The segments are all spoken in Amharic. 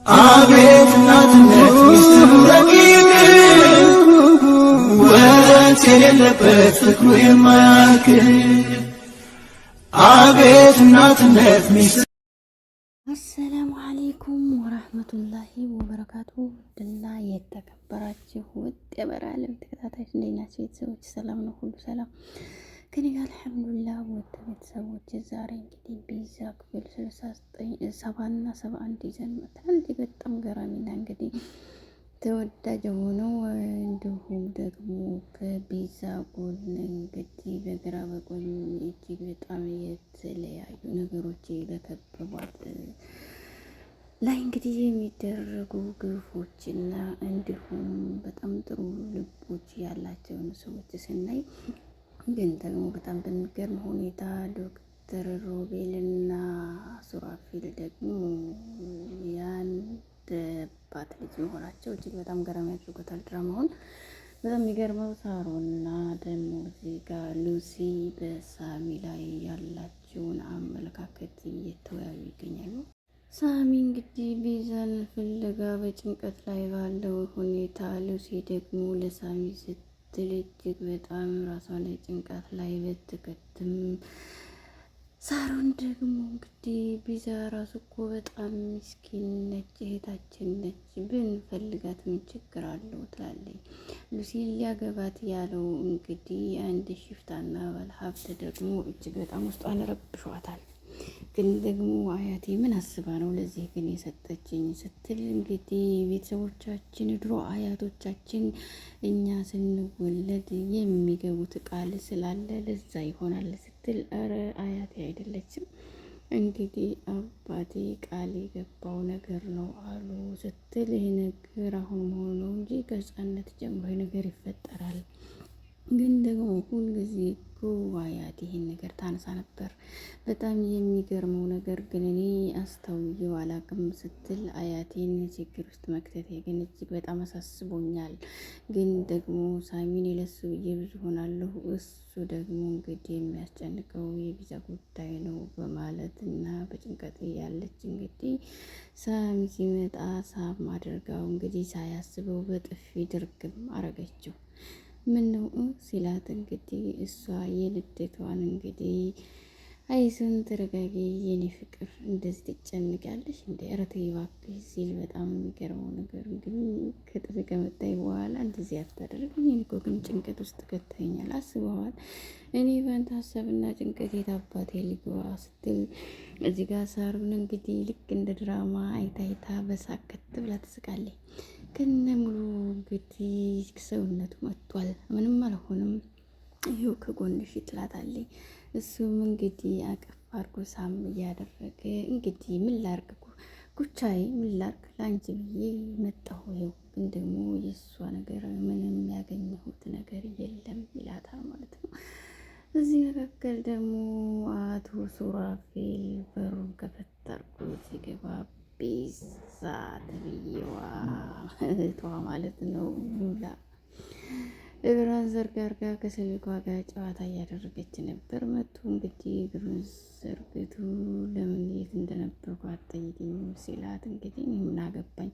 አቤት እናትነት ሚስጥሩ ረቂቅ ወረት የሌለበት ፍቅሩ የማያልቅ አቤት እናትነት ሚስጥሩ። አሰላሙ አለይኩም ወራህመቱላሂ ወበረካቱ። ድና የተከበራችሁ ውድ የበራለም ተከታታዮች እንዴት ናችሁ? ቤተሰቦች ሰላም ነው? ሁሉ ሰላም ከኔ ጋር አልሐምዱሊላህ። ውድ ቤተሰቦች ዛሬ እንግዲህ ፒዛ ክፍል 69 70 እና 71 ይዘን መጥተናል። በጣም ገራሚና እንግዲህ ተወዳጅ ሆነው እንዲሁም ደግሞ ከፒዛ ጎን እንግዲህ በግራ በጎን እጅግ በጣም የተለያዩ ነገሮች በከበቧት ላይ እንግዲህ የሚደረጉ ግፎችና እንዲሁም በጣም ጥሩ ልቦች ያላቸውን ሰዎች ስናይ ግን ደግሞ በጣም በሚገርም ሁኔታ ዶክተር ሮቤልና ሱራፊል ደግሞ የአንድ አባት ልጅ መሆናቸው እጅግ በጣም ገራሚ ያድርጎታል ድራማውን። በጣም የሚገርመው ሳሮንና ደግሞ እዚህ ጋር ሉሲ በሳሚ ላይ ያላቸውን አመለካከት እየተወያዩ ይገኛሉ። ሳሚ እንግዲህ ፒዛን ፍለጋ በጭንቀት ላይ ባለው ሁኔታ ሉሲ ደግሞ ለሳሚ ስትል እጅግ በጣም ራሷን ጭንቀት ላይ ብትከትም ሳሮን ደግሞ እንግዲህ ፒዛ ራሱ እኮ በጣም ምስኪን ነች፣ እህታችን ነች፣ ብንፈልጋት ምን ችግር አለው ትላለች። ሉሲ ሊያገባት ያለው እንግዲህ አንድ ሽፍታና ባለሀብት ደግሞ እጅግ በጣም ውስጧን ረብሿታል። ግን ደግሞ አያቴ ምን አስባ ነው ለዚህ ግን የሰጠችኝ ስትል እንግዲህ ቤተሰቦቻችን ድሮ አያቶቻችን እኛ ስንወለድ የሚገቡት ቃል ስላለ ለዛ ይሆናል ስትል፣ ኧረ አያቴ አይደለችም እንግዲህ አባቴ ቃል የገባው ነገር ነው አሉ ስትል፣ ይህ ነገር አሁን መሆኑ ነው እንጂ ከሕፃንነት ጀምሮ ነገር ይፈጠራል። ግን ደግሞ ሁልጊዜ እኮ አያቴ ይሄን ነገር ታነሳ ነበር። በጣም የሚገርመው ነገር ግን እኔ አስተውዬው አላውቅም ስትል፣ አያቴን ችግር ውስጥ መክተቴ ግን እጅግ በጣም አሳስቦኛል። ግን ደግሞ ሳሚን የለሱ ብዬ ብዙ ሆናለሁ፣ እሱ ደግሞ እንግዲህ የሚያስጨንቀው የፒዛ ጉዳይ ነው በማለት እና በጭንቀት ያለች እንግዲህ ሳሚ ሲመጣ ሳም አድርጋው እንግዲህ ሳያስበው በጥፊ ድርግም አረገችው። ምን ነው ሲላት እንግዲህ እሷ የልደቷን እንግዲህ አይዞን ተረጋጊ የኔ ፍቅር እንደዚህ ትጨንቂያለሽ እንደ ኧረ ተይ እባክሽ ሲል፣ በጣም የሚገርመው ነገር እንግዲህ ከጥፊ ከመጣኝ በኋላ እንደዚህ አታደርግ፣ እኔን እኮ ግን ጭንቀት ውስጥ ከተኛል አስበዋል። እኔ በአንተ ሀሳብና ጭንቀት የት አባቴ ልግባ ስትል፣ እዚህ ጋር ሳሩን እንግዲህ ልክ እንደ ድራማ አይታይታ በሳከት ብላ ትስቃለች። ከነ ሙሉ እንግዲህ ሰውነቱ መጥቷል። ምንም አልሆንም ይሄው ከጎንሽ ትላታለች። እሱም እንግዲህ አቀፍ አድርጎ ሳም እያደረገ እንግዲህ ምን ላርግ ጉቻዬ ምን ላርግ ለአንቺ ብዬ መጣሁ። ይኸው ግን ደግሞ የእሷ ነገር ምንም ያገኘሁት ነገር የለም ይላታል ማለት ነው። እዚህ መካከል ደግሞ አቶ ሱራፌል በሩን ከፈት አድርጎ ሲገባ ፒዛ ተብዬዋ እህቷ ማለት ነው ሉላ እግሯን ዘርጋርጋ ከስልኳ ጋር ጨዋታ እያደረገች ነበር። መቶ እንግዲህ እግሩን ዘርግቱ ለምን የት እንደነበርኩ አትጠይቂኝ ሲላት፣ እንግዲህ ምን አገባኝ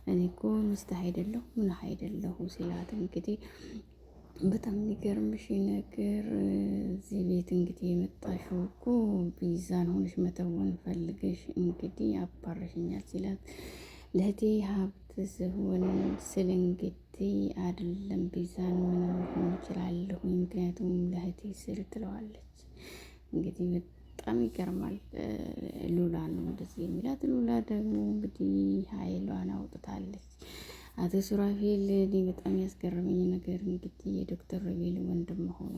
እኔ እኮ ሚስትህ አይደለሁ ምን አይደለሁ ሲላት፣ እንግዲህ በጣም የሚገርምሽ ነገር እዚህ ቤት እንግዲህ የመጣሽው እኮ ፒዛን ሆነሽ መተወን ፈልገሽ እንግዲህ አባረሽኛል ሲላት፣ ለእህቴ ሀብት ሲሆን ስል እንግዲህ አይደለም ፒዛን ምንም ሆን ይችላለሁ ምክንያቱም ለእህቴ ስል ትለዋለች። እንግዲህ በጣም ይገርማል። ሉላ ነው እንደዚህ የሚላት። ሉላ ደግሞ እንግዲህ ኃይሏን አውጥታለች። አቶ ሱራፌል እኔ በጣም ያስገረመኝ ነገር እንግዲህ የዶክተር ሮቤል ወንድም ሆኖ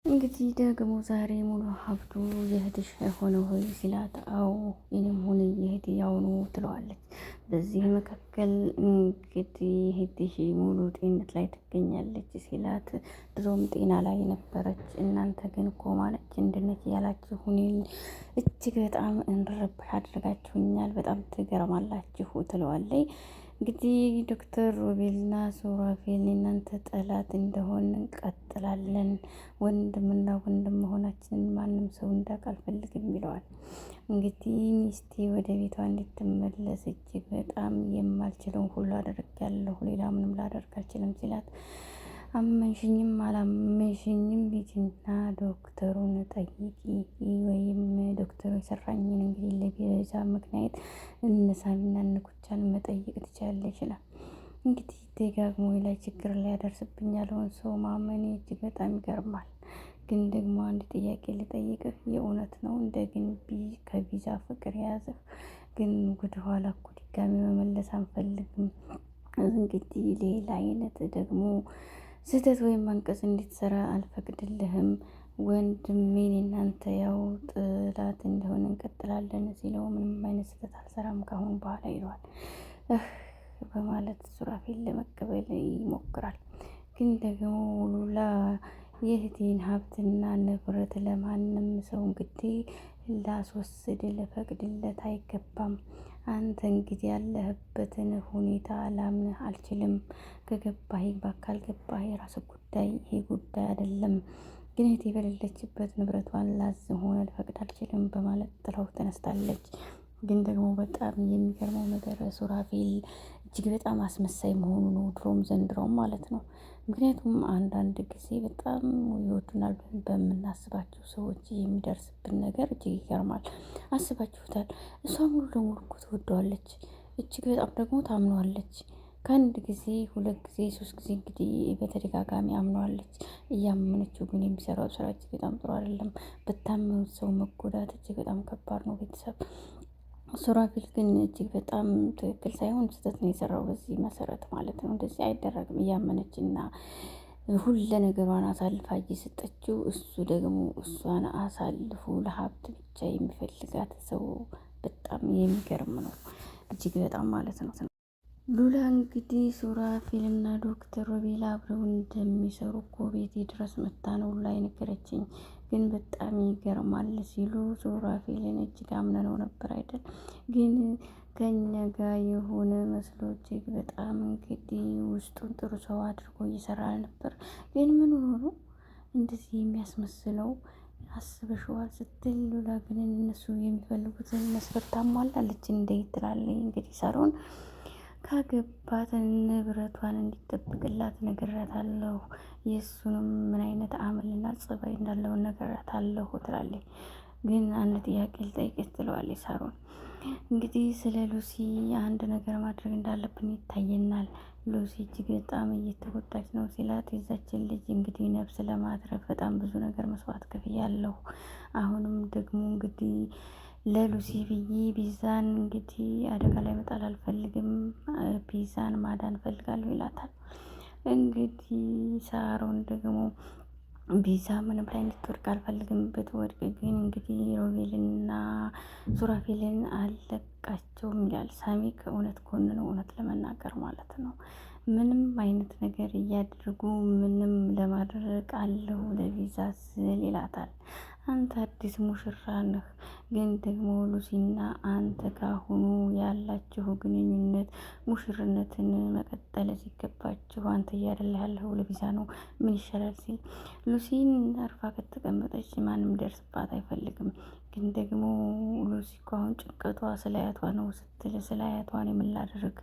እንግዲህ ደግሞ ዛሬ ሙሉ ሀብቱ የእህትሽ ሆነው ሆይ ሲላት፣ አዎ የኔም ሆነ የእህቴ ያው ነው ትለዋለች። በዚህ መካከል እንግዲህ እህትሽ ሙሉ ጤንነት ላይ ትገኛለች ሲላት፣ ድሮም ጤና ላይ ነበረች እናንተ ግን ኮማ ነች እንድነች ያላችሁ እኔን እጅግ በጣም እንድረብሽ አድርጋችሁኛል፣ በጣም ትገርማላችሁ ትለዋለች። እንግዲህ ዶክተር ሮቤልና ሱራፌል እናንተ ጠላት እንደሆን እንቀጥላለን። ወንድምና ወንድም መሆናችንን ማንም ሰው እንዳውቅ አልፈልግም ይለዋል። እንግዲህ ሚስቴ ወደ ቤቷ እንድትመለስ እጅግ በጣም የማልችለውን ሁሉ አደርጋለሁ፣ ሌላ ምንም ላደርግ አልችልም ሲላት አመንሽኝም አላመንሽኝም ሂጂና ዶክተሩን ጠይቂ፣ ወይም ዶክተሩ የሰራኝን እንግዲህ ለቤዛ ምክንያት እነሳሚና እነኩቻን መጠየቅ ትችላለች ይችላል። እንግዲህ ደጋግሞ ላይ ችግር ላይ ያደርስብኝ ያለውን ሰው ማመኔ እጅግ በጣም ይገርማል። ግን ደግሞ አንድ ጥያቄ ልጠይቅህ፣ የእውነት ነው እንደ ግን ከቪዛ ፍቅር የያዘህ? ግን ወደኋላ እኮ ድጋሚ መመለስ አንፈልግም። እንግዲህ ሌላ አይነት ደግሞ ስህተት ወይም አንቀጽ እንድትሰራ አልፈቅድልህም። ወንድሜን እናንተ ያው ጥላት እንደሆነ እንቀጥላለን ሲለው ምንም አይነት ስህተት አልሰራም ካሁን በኋላ ይለዋል። በማለት ሱራፌል ለመቀበል ይሞክራል። ግን ደግሞ ሉላ የእህቴን ሀብትና ንብረት ለማንም ሰው እንግዲህ ላስወስድ ልፈቅድለት አይገባም። አንተ እንግዲህ ያለህበትን ሁኔታ ላምንህ አልችልም። ከገባህ ይግባህ፣ ካልገባህ የራስ ጉዳይ፣ ይሄ ጉዳይ አይደለም። ግን እህቴ በሌለችበት ንብረቷን ላዝም ሆነ ልፈቅድ አልችልም በማለት ጥላው ተነስታለች። ግን ደግሞ በጣም የሚገርመው ነገር ሱራፌል እጅግ በጣም አስመሳይ መሆኑ ነው፣ ድሮም ዘንድሮም ማለት ነው። ምክንያቱም አንዳንድ ጊዜ በጣም ይወዱናል በምናስባቸው ሰዎች የሚደርስብን ነገር እጅግ ይገርማል። አስባችሁታል? እሷ ሙሉ ለሙሉ እኮ ትወደዋለች፣ እጅግ በጣም ደግሞ ታምነዋለች። ከአንድ ጊዜ 2 ጊዜ 3 ጊዜ እንግዲህ በተደጋጋሚ አምነዋለች። እያመነችው ግን የሚሰራው ስራ እጅግ በጣም ጥሩ አይደለም። በታመኑት ሰው መጎዳት እጅግ በጣም ከባድ ነው። ቤተሰብ ሱራፌል ግን እጅግ በጣም ትክክል ሳይሆን ስህተት ነው የሰራው በዚህ መሰረት ማለት ነው። እንደዚህ አይደረግም። እያመነች እና ሁለ ነገሯን አሳልፋ እየሰጠችው፣ እሱ ደግሞ እሷን አሳልፎ ለሀብት ብቻ የሚፈልጋት ሰው በጣም የሚገርም ነው፣ እጅግ በጣም ማለት ነው። ሉላ እንግዲህ ሱራፌል እና ዶክተር ሮቤል አብረው እንደሚሰሩ እኮ ቤቴ ድረስ መታ ነው ላይ ነገረችኝ። ግን በጣም ይገርማል ሲሉ ሱራፌልን እጅግ አምነነው ነበር አይደል? ግን ከኛ ጋር የሆነ መስሎ እጅግ በጣም እንግዲህ ውስጡን ጥሩ ሰው አድርጎ እየሰራ ነበር። ግን ምን ሆኖ እንደዚህ የሚያስመስለው አስበሽዋል ስትል ሉላ ግን እነሱ የሚፈልጉትን መስፈርት ታሟላለች እንዴ ትላለች። እንግዲህ ሳሮን ካገባት ንብረቷን እንዲጠብቅላት ነግሬያታለሁ። የእሱንም ምን አይነት አመልና ጸባይ እንዳለው ነግሬያታለሁ ትላለች። ግን አንድ ጥያቄ ልጠይቅሽ ትለዋለች ሳሮን። እንግዲህ ስለ ሉሲ አንድ ነገር ማድረግ እንዳለብን ይታየናል። ሉሲ እጅግ በጣም እየተጎዳች ነው ሲላት፣ የዛችን ልጅ እንግዲህ ነፍስ ለማትረፍ በጣም ብዙ ነገር መስዋዕት ከፍያለሁ። አሁንም ደግሞ እንግዲህ ለሉሲ ብዬ ቢዛን እንግዲህ አደጋ ላይ መጣል አልፈልግም፣ ቢዛን ማዳን ፈልጋለሁ ይላታል። እንግዲህ ሳሮን ደግሞ ቢዛ ምንም ላይ እንድትወድቅ አልፈልግም፣ ብትወድቅ ግን እንግዲህ ሮቤልና ሱራፌልን አለቃቸውም ይላል። ሳሚ ከእውነት ጎን ነው፣ እውነት ለመናገር ማለት ነው። ምንም አይነት ነገር እያደረጉ ምንም ለማድረግ አለው ለቪዛ ስል ይላታል። አንተ አዲስ ሙሽራ ነህ፣ ግን ደግሞ ሉሲና አንተ ካሁኑ ያላችሁ ግንኙነት ሙሽርነትን መቀጠል ሲገባችሁ አንተ እያደለ ያለው ለቪዛ ነው፣ ምን ይሻላል ሲል ሉሲን አርፋ ከተቀመጠች ማንም ደርስባት አይፈልግም። ግን ደግሞ ሉሲ እኮ አሁን ጭንቀቷ ስለ አያቷ ነው ስትል ስለ አያቷን የምላደርግ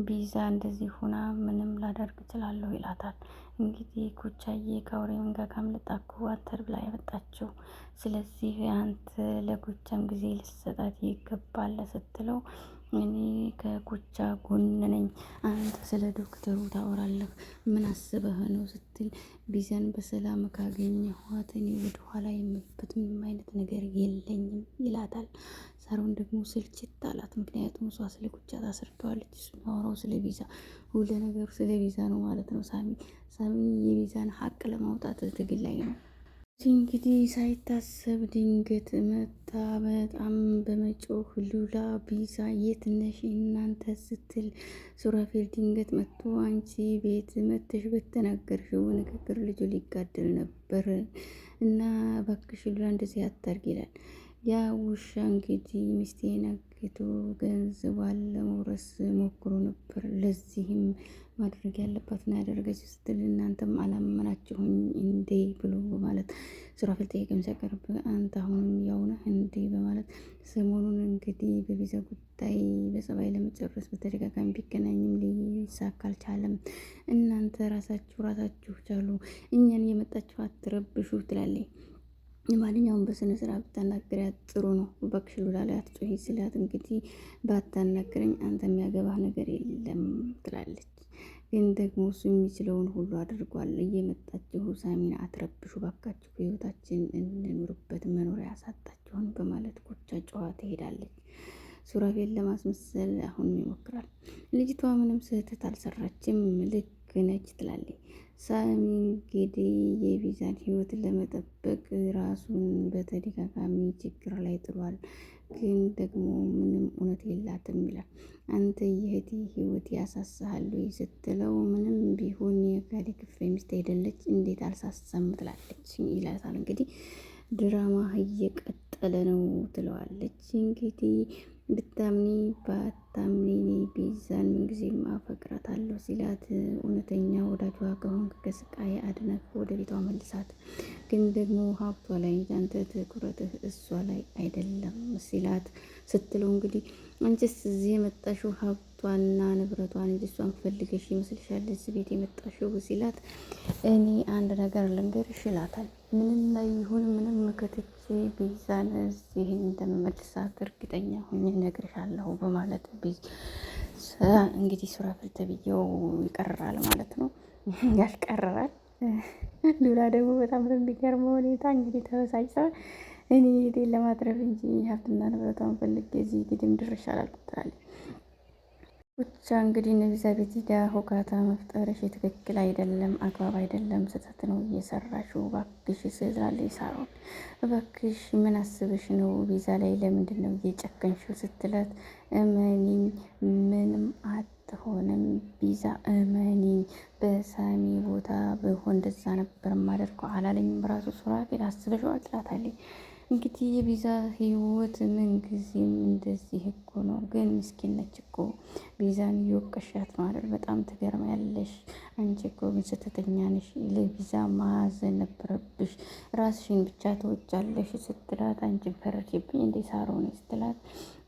ቢዛ እንደዚህ ሆና ምንም ላደርግ እችላለሁ ይላታል። እንግዲህ ኩቻዬ ከአውሬ መንጋጋ አምልጣ እኮ አንተር ብላ ያመጣችው፣ ስለዚህ አንተ ለጎቻም ጊዜ ልትሰጣት ይገባል ስትለው እኔ ከጎቻ ጎን ነኝ፣ አንተ ስለ ዶክተሩ ታወራለህ፣ ምን አስበህ ነው ስትል ቢዛን በሰላም ካገኘኋት እኔ ወደ ኋላ የምበት ምንም አይነት ነገር የለኝም ይላታል። ሳሮን ደግሞ ስልችት አላት። ምክንያቱም እሷ ስለ ጉቻ ታስረዳዋለች፣ እሱ ማውራው ስለ ቪዛ፣ ሁሉ ነገሩ ስለ ቪዛ ነው ማለት ነው። ሳሚ የቪዛን ሀቅ ለማውጣት ትግል ላይ ነው። እንግዲህ ሳይታሰብ ድንገት መጣ። በጣም በመጮህ ሉላ ቪዛ የት ነሽ እናንተ ስትል ሱራፌል ድንገት መጥቶ አንቺ ቤት መተሽ በተናገርሽው ንግግር ልጁ ሊጋደል ነበር እና እባክሽ ሉላ እንደዚህ አታርጊ ይላል። ያ ውሻ እንግዲህ ሚስቴን አግቶ ገንዘቧን ለማውረስ ሞክሮ ነበር። ለዚህም ማድረግ ያለባትን ያደረገች ስትል እናንተም አላመናችሁኝ እንዴ ብሎ በማለት ሱራፌል ጥያቄውን ሲያቀርብ አንተ አሁንም ያው ነህ እንዴ በማለት ሰሞኑን እንግዲህ በቪዛ ጉዳይ በጸባይ ለመጨረስ በተደጋጋሚ ቢገናኝም ሊሳካ አልቻለም። እናንተ ራሳችሁ ቻሉ፣ እኛን እየመጣችሁ አትረብሹ ትላለች። ማንኛውም በስነ ስርዓት ብታናግሪያት ጥሩ ነው። እባክሽ ሉላ ላይ አትጮሂ ስላት እንግዲህ ባታናግረኝ አንተ የሚያገባህ ነገር የለም ትላለች። ግን ደግሞ እሱ የሚችለውን ሁሉ አድርጓል። እየመጣችሁ ሳሚን አትረብሹ ባካችሁ፣ ህይወታችን እንኑርበት፣ መኖሪያ ያሳጣችሁን በማለት ጎቻ ጨዋ ትሄዳለች። ሱራፌል ለማስመሰል አሁንም ይሞክራል። ልጅቷ ምንም ስህተት አልሰራችም፣ ልክ ነች ትላለች። ሳሚ እንግዲህ የቪዛን ህይወት ለመጠበቅ ራሱን በተደጋጋሚ ችግር ላይ ጥሏል። ግን ደግሞ ምንም እውነት የላትም ይላል። አንተ የእህቴ ህይወት ያሳሳሃል ስትለው ምንም ቢሆን የጋዴ ክፍል ሚስት አይደለች እንዴት አልሳሳም ትላለች ይላታል። እንግዲህ ድራማ እየቀጠለ ነው ትለዋለች። እንግዲህ ብታምኒ ባታምኒ ቢዛን ምንጊዜም አፈቅራታለሁ ሲላት እውነተኛ ወዳጇ ከሆንክ ከስቃይ አድነህ ወደ ቤቷ መልሳት፣ ግን ደግሞ ሀብቷ ላይ አንተ ትኩረትህ እሷ ላይ አይደለም ሲላት ስትለው እንግዲህ አንቺስ እዚህ የመጣሽው ሀብቷና ንብረቷን እንጂ እሷን ፈልገሽ ይመስልሻል እዚህ ቤት የመጣሽው ሲላት እኔ አንድ ነገር ልንገርሽ ይላታል። ምንም ላይ ይሁን ምንም ከትቼ ቢዛን እዚህ እንደምመልሳት እርግጠኛ ሆኜ እነግርሻለሁ በማለት እንግዲህ ሱራፌል ተብዬው ይቀርራል ማለት ነው። ያስቀርራል። ሉላ ደግሞ በጣም በሚገርመው ሁኔታ እንግዲህ ተበሳጭታ እኔ ሄዴን ለማትረፍ እንጂ ሀብትና ንብረቷን ፈልጌ እዚህ ግድም ድርሻ አላልኩም ትላለች። ብቻ እንግዲህ እነዚያ ቤት ሂዳ ሁካታ መፍጠርሽ ትክክል አይደለም፣ አግባብ አይደለም፣ ስህተት ነው እየሰራሽው እባክሽ ስላለች ሳሮን እባክሽ ምን አስብሽ ነው ቪዛ ላይ ለምንድን ነው እየጨከንሽው ስትላት እመኒኝ ምንም አትሆንም ቪዛ እመኒኝ፣ በሳሚ ቦታ ብሆን እንደዛ ነበር ማደርገው አላለኝም ራሱ ሱራፌል አስበሽዋል ትላታለች። እንግዲህ የቪዛ ህይወት ምንጊዜም እንደዚህ እኮ ነው። ግን ምስኪን ነች እኮ ቪዛን እየወቀሻት ነው አይደል? በጣም ትገርሚያለሽ። አንቺ እኮ ግን ስህተተኛ ነሽ። ለቪዛ ማዘን ነበረብሽ። ራስሽን ብቻ ትወጫለሽ ስትላት አንቺን ፈረድሽብኝ እንዴ ሳሮን ስትላት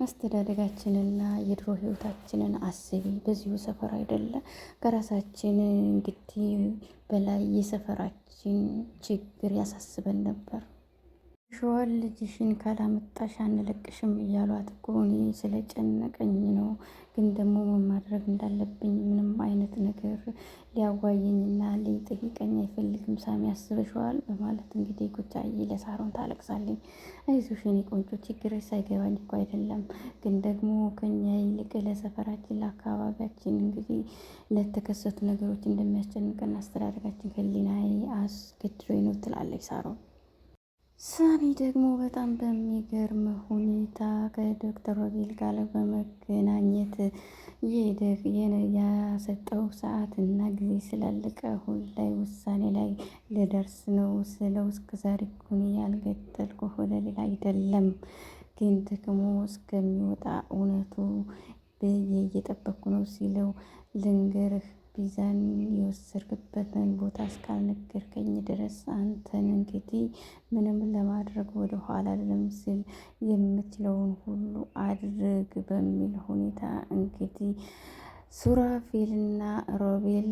አስተዳደጋችንና የድሮ ህይወታችንን አስቢ። በዚሁ ሰፈር አይደለ ከራሳችን እንግዲህ በላይ የሰፈራችን ችግር ያሳስበን ነበር። ሸዋል ልጅሽን ካላመጣሽ አንለቅሽም እያሏት እኮ እኔ ስለጨነቀኝ ነው። ግን ደግሞ ምን ማድረግ እንዳለብኝ ምንም አይነት ነገር ሊያዋየኝና ሊጠይቀኝ አይፈልግም። ሳሚ ያስበሽዋል በማለት እንግዲህ ጉዳይ ለሳሮን ታለቅሳለኝ። አይዞሽ የኔ ቆንጆ ችግርሽ ሳይገባኝ እኮ አይደለም። ግን ደግሞ ከኛ ይልቅ ለሰፈራችን ለአካባቢያችን እንግዲህ ለተከሰቱ ነገሮች እንደሚያስጨንቀን አስተዳደጋችን ከሊናይ አስገድዶኝ ነው ትላለች ሳሮን። ሳሚ ደግሞ በጣም በሚገርም ሁኔታ ከዶክተር ሮቤል ጋር በመገናኘት ያሰጠው ሰዓት እና ጊዜ ስላለቀ አሁን ላይ ውሳኔ ላይ ልደርስ ነው ስለው እስከዛሬ እኮ እኔ ያልገደልኩህ ሌላ አይደለም፣ ግን ደግሞ እስከሚወጣ እውነቱ ብዬ እየጠበቅኩ ነው ሲለው ልንገርህ ቪዛን የወሰድክበትን ቦታ እስካልነገርከኝ ድረስ አንተን እንግዲህ ምንም ለማድረግ ወደ ኋላ አይደለም ሲል የምትለውን ሁሉ አድርግ በሚል ሁኔታ እንግዲህ ሱራፌልና ሮቤል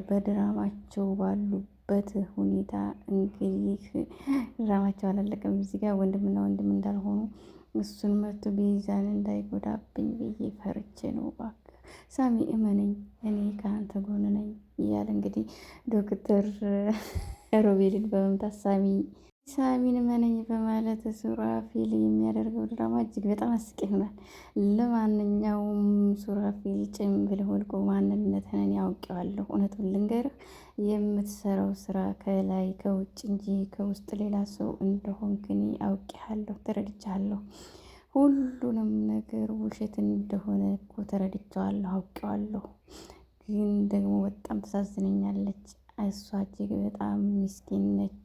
በድራማቸው ባሉበት ሁኔታ እንግዲህ ድራማቸው አላለቀም። እዚህ ጋር ወንድምና ወንድም እንዳልሆኑ እሱን መቶ ቪዛን እንዳይጎዳብኝ ብዬ ፈርቼ ነው እባክህ ሳሚ እመነኝ እኔ ከአንተ ጎን ነኝ እያለ እንግዲህ ዶክተር ሮቤልን በመምታት ሳሚን እመነኝ በማለት ሱራፌል የሚያደርገው ድራማ እጅግ በጣም አስቂ ይሆናል። ለማንኛውም ሱራፌል ጭምብል ወልቆ ማንነትህን ያውቀዋለሁ፣ እውነቱን ልንገርህ የምትሰራው ስራ ከላይ ከውጭ እንጂ ከውስጥ ሌላ ሰው እንደሆንክ እኔ አውቄሃለሁ፣ ተረድቻለሁ። ሁሉንም ነገር ውሸት እንደሆነ እኮ ተረድቼዋለሁ፣ አውቄዋለሁ። ግን ደግሞ በጣም ተሳዝነኛለች። እሷ እጅግ በጣም ምስኪን ነች።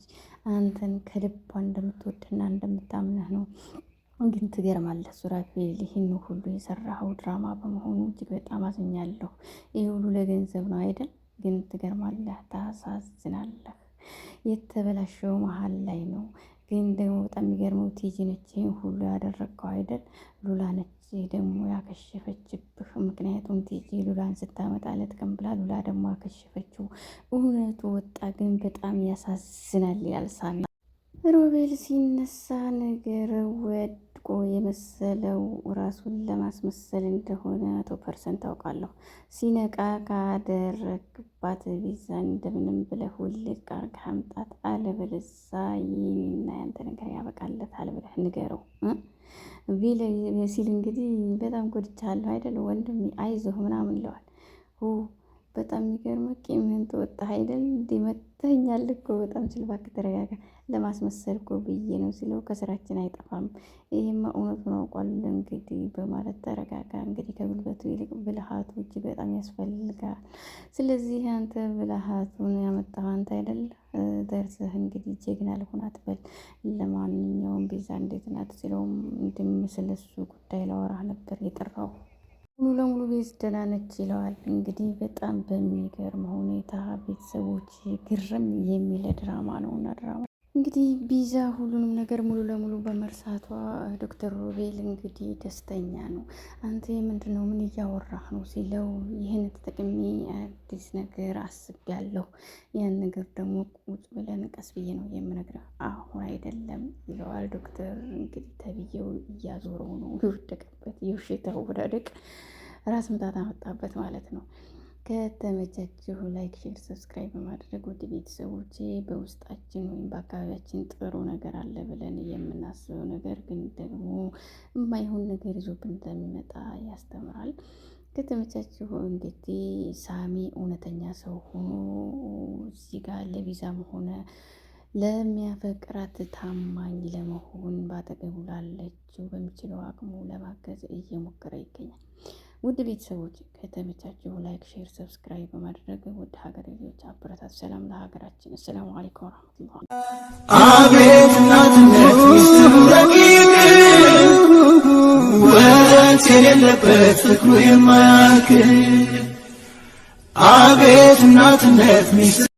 አንተን ከልቧ እንደምትወድና እንደምታምነህ ነው ግን ትገርማለህ ሱራፌል፣ ይህን ሁሉ የሰራኸው ድራማ በመሆኑ እጅግ በጣም አዝኛለሁ። ይህ ሁሉ ለገንዘብ ነው አይደል? ግን ትገርማለህ፣ ታሳዝናለህ። የተበላሸው መሀል ላይ ነው። ግን ደግሞ በጣም የሚገርመው ቲጂ ነች ይህን ሁሉ ያደረግከው አይደል? ሉላ ነች ደግሞ ያከሸፈችብህ። ምክንያቱም ቲጂ ሉላን ስታመጣለት ቀን ብላ ሉላ ደግሞ ያከሸፈችው እውነቱ ወጣ። ግን በጣም ያሳዝናል ይላል ሳሚ። ሮቤል ሲነሳ ነገር ወድቆ የመሰለው ራሱን ለማስመሰል እንደሆነ 100% ታውቃለሁ። ሲነቃ ካደረግባት ቪዛ እንደምንም ብለህ ውልቅ አድርገህ አምጣት፣ አለበለዚያ ይህንና ያንተ ነገር ያበቃለታል ብለህ ንገረው ሲል እንግዲህ በጣም ጎድቻለሁ አይደል ወንድሜ አይዞህ ምናምን ይለዋል። በጣም የሚገርም ቂምህን ተወጣህ አይደል? እንዲመተኛል እኮ በጣም ሲል እባክህ ተረጋጋ፣ ለማስመሰል እኮ ብዬ ነው ሲለው ከስራችን አይጠፋም፣ ይህማ እውነቱን አውቋል እንግዲህ በማለት ተረጋጋ። እንግዲህ ከጉልበቱ ይልቅ ብልሃቱ እጅግ በጣም ያስፈልጋል። ስለዚህ አንተ ብልሃቱን ያመጣህ አንተ አይደል? ደርሰህ እንግዲህ ጀግና ልሆን አትበል። ለማንኛውም ቤዛ እንዴት ናት ሲለውም ስለሱ ጉዳይ ላወራህ ነበር የጠራው ሙሉ ለሙሉ ቤዝ ደህና ነች ይለዋል። እንግዲህ በጣም በሚገርም ሁኔታ ቤተሰቦች ግርም የሚል ድራማ ነው እና ድራማ እንግዲህ ቢዛ ሁሉንም ነገር ሙሉ ለሙሉ በመርሳቷ ዶክተር ሮቤል እንግዲህ ደስተኛ ነው። አንተ ምንድን ነው ምን እያወራህ ነው ሲለው ይህን ተጠቅሜ አዲስ ነገር አስቤያለሁ፣ ያን ነገር ደግሞ ቁጭ ብለን ቀስ ብዬ ነው የምነግርህ አሁን አይደለም ይለዋል። ዶክተር እንግዲህ ተብዬው እያዞረው ነው የወደቀበት የውሸት አወዳደቅ ራስ ምታት አመጣበት ማለት ነው። ከተመቻችሁ ላይክ፣ ሼር፣ ሰብስክራይብ በማድረግ ወደ ቤተሰቦቼ በውስጣችን ወይም በአካባቢያችን ጥሩ ነገር አለ ብለን የምናስበው ነገር ግን ደግሞ የማይሆን ነገር ይዞብን እንደሚመጣ ያስተምራል። ከተመቻችሁ እንግዲህ ሳሚ እውነተኛ ሰው ሆኖ እዚህ ጋር ለቪዛም ሆነ ለሚያፈቅራት ታማኝ ለመሆን ባጠገቡ ላለችው በሚችለው አቅሙ ለማገዝ እየሞከረ ይገኛል። ውድ ቤተሰቦች ከተመቻችሁ ላይክ፣ ሼር፣ ሰብስክራይብ በማድረግ ውድ ሀገር ልጆች አበረታት። ሰላም ለሀገራችን። አሰላሙ አለይኩም ወራህመቱላህ። አቤት እናትነት ሚስጥሩ ረቂቅ ወረት የሌለበት ፍቅሩ የማያልቅ አቤት እናትነት ሚስጥሩ